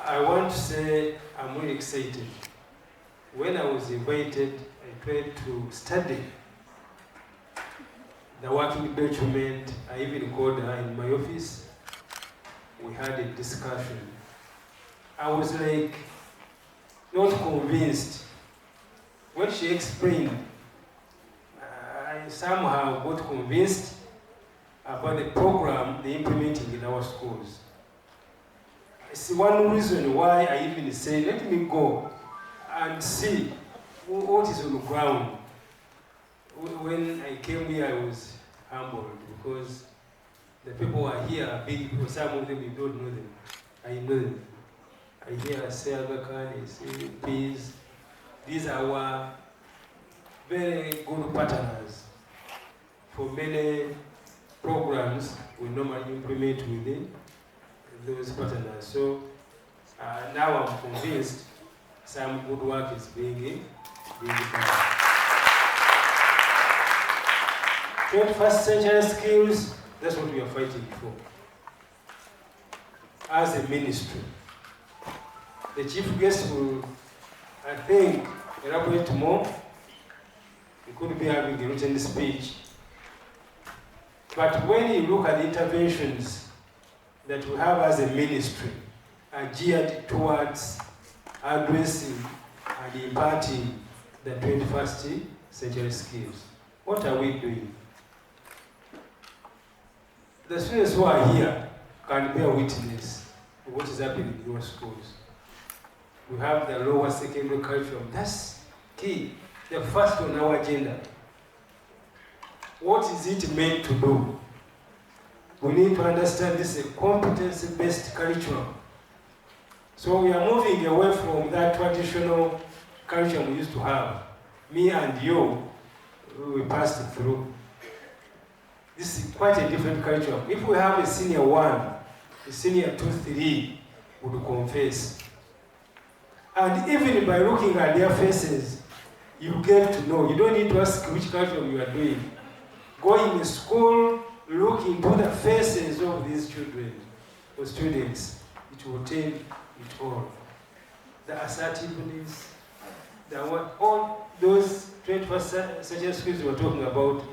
I want to say I'm really excited. When I was invited, I tried to study the working document. I even called her in my office. We had a discussion. I was like, not convinced. When she explained, I somehow got convinced about the program they're implementing in our schools. It's one reason why I even say, let me go and see what is on the ground. When I came here, I was humbled because the people who are here are big people. Some of them, you don't know them. I know them. I hear say Aga Khan, I say Peace. These are our very good partners for many programs we normally implement within those partners. So now I'm convinced some good work is being done. 21st century skills, that's what we are fighting for as a ministry. The chief guest will, I think, elaborate more. We could be having a written speech. But when you look at the interventions that we have as a ministry are geared towards addressing and imparting the 21st century skills. What are we doing? The students who are here can bear witness to what is happening in your schools. We have the lower secondary curriculum. That's key. The first on our agenda. What is it meant to do? We need to understand this is a competency-based curriculum. So we are moving away from that traditional curriculum we used to have. Me and you, we passed through. This is quite a different curriculum. If we have a senior 1, a senior 2, 3 would confess. And even by looking at their faces, you get to know. You don't need to ask which curriculum you are doing. Go in the school, look into the faces of these children or students. It will tell it all. The assertiveness, all those 21st century skills we're talking about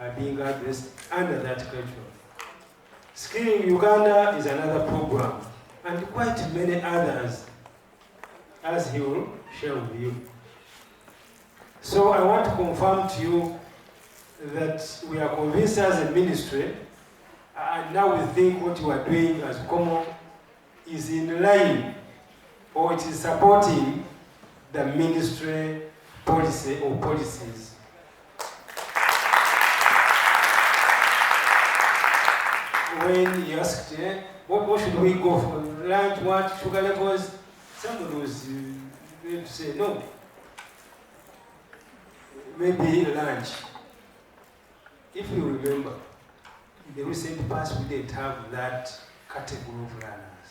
are being addressed under that curriculum. Skilling Uganda is another program, and quite many others, as he will share with you. So I want to confirm to you that we are convinced as a ministry, and now we think what you are doing as Komo is in line, or it is supporting the ministry policy or policies. When he asked, what should we go for? Lunch, what, sugar levels? Somebody was going to say, no. Maybe lunch. If you remember, in the recent past, we didn't have that category of learners.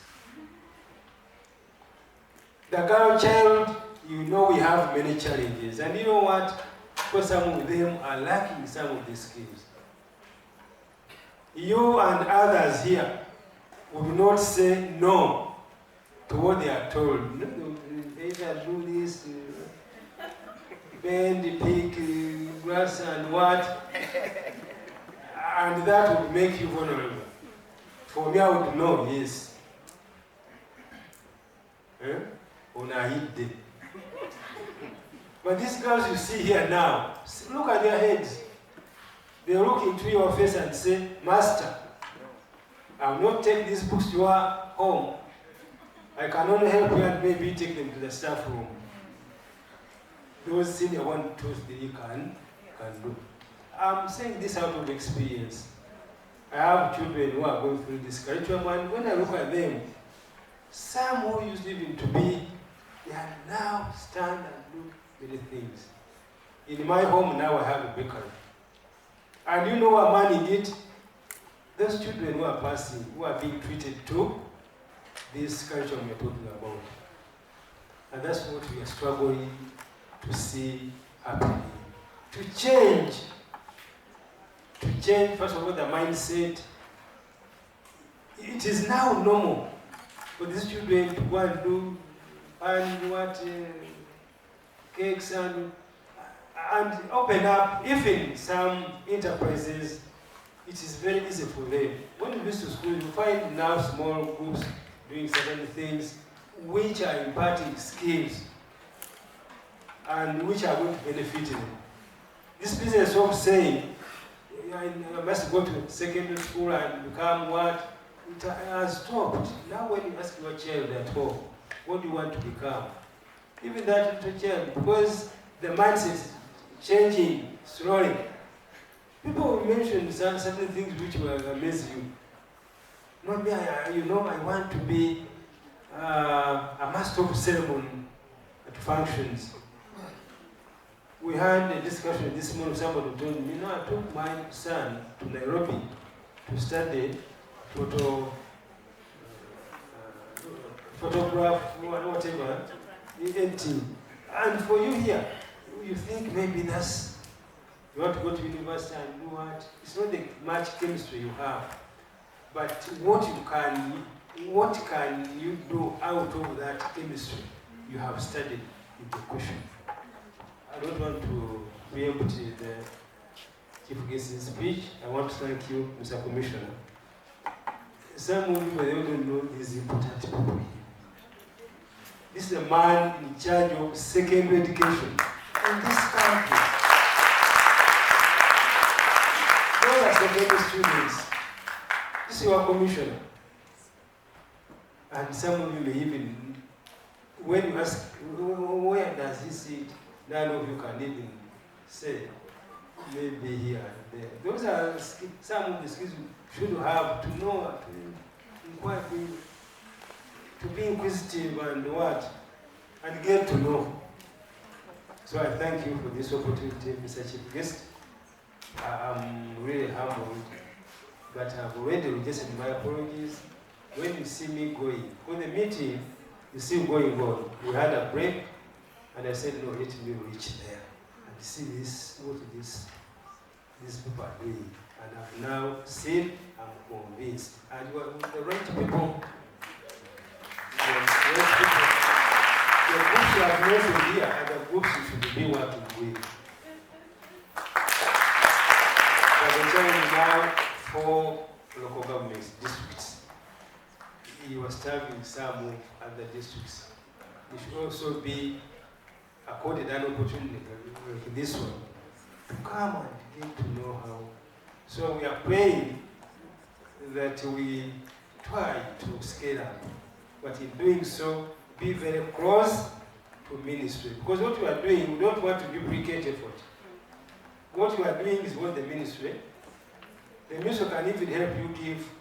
The girl child, you know we have many challenges. And you know what? Because some of them are lacking some of the skills. You and others here would not say no to what they are told. They either do this, bend, pick, grass and what, and that would make you vulnerable. For me, I would know, yes. On a hit day. But these girls you see here now, look at their heads. They look into your face and say, Master, I will not take these books to your home. I can only help you and maybe take them to the staff room. Those senior 1, 2, 3 can do. I'm saying this out of experience. I have children who are going through this curriculum, and when I look at them, some who used even to be, they are now stand and do many things. In my home now I have a bakery. And you know I'm manning it? Those children who are passing, who are being treated to this curriculum we're talking about. And that's what we are struggling to see happening. To change, first of all, the mindset. It is now normal. for these children to go and do cakes and open up even some enterprises. It is very easy for them. When you visit school, you find now small groups doing certain things which are imparting skills and which are going to benefit them. This business of saying, I must go to secondary school and become what, it has stopped. Now when you ask your child at home, what do you want to become? Even that little child, because the mindset is changing slowly. People will mention certain things which will amaze you. Not me, I want to be a master of ceremony at functions. We had a discussion this morning, somebody told me, I took my son to Nairobi to study photograph, whatever, editing. And for you here, you think maybe you want to go to university and do what? It's not the much chemistry you have, but what can you do out of that chemistry you have studied in the question. I don't want to preempt the Chief Guest's speech. I want to thank you, Mr. Commissioner. Some of you may don't know these important people here. This is a man in charge of secondary education in this country. Those are secondary students. This is your commissioner. And some of you may even, when you ask, where does he sit? None of you can even say, maybe here and there. Those are some of the skills you should have to know, to inquire, to be inquisitive and get to know. So I thank you for this opportunity, Mr. Chief Guest. I'm really humbled, but I've already registered my apologies. When you see me going, for the meeting, you see going on. We had a break, and I said, no, let me reach there and see what these people are doing. And I've now seen, I'm convinced. And you are with the right people. The groups you have mentioned here are the groups you should be working with. But I'm telling you now, 4 local governments, districts. You are starving some of other districts. You should also be accorded an opportunity like this one to come and get to know how. So we are praying that we try to scale up, but in doing so, be very close to ministry. Because what we are doing, we don't want to duplicate effort. What we are doing is what the ministry can even help you give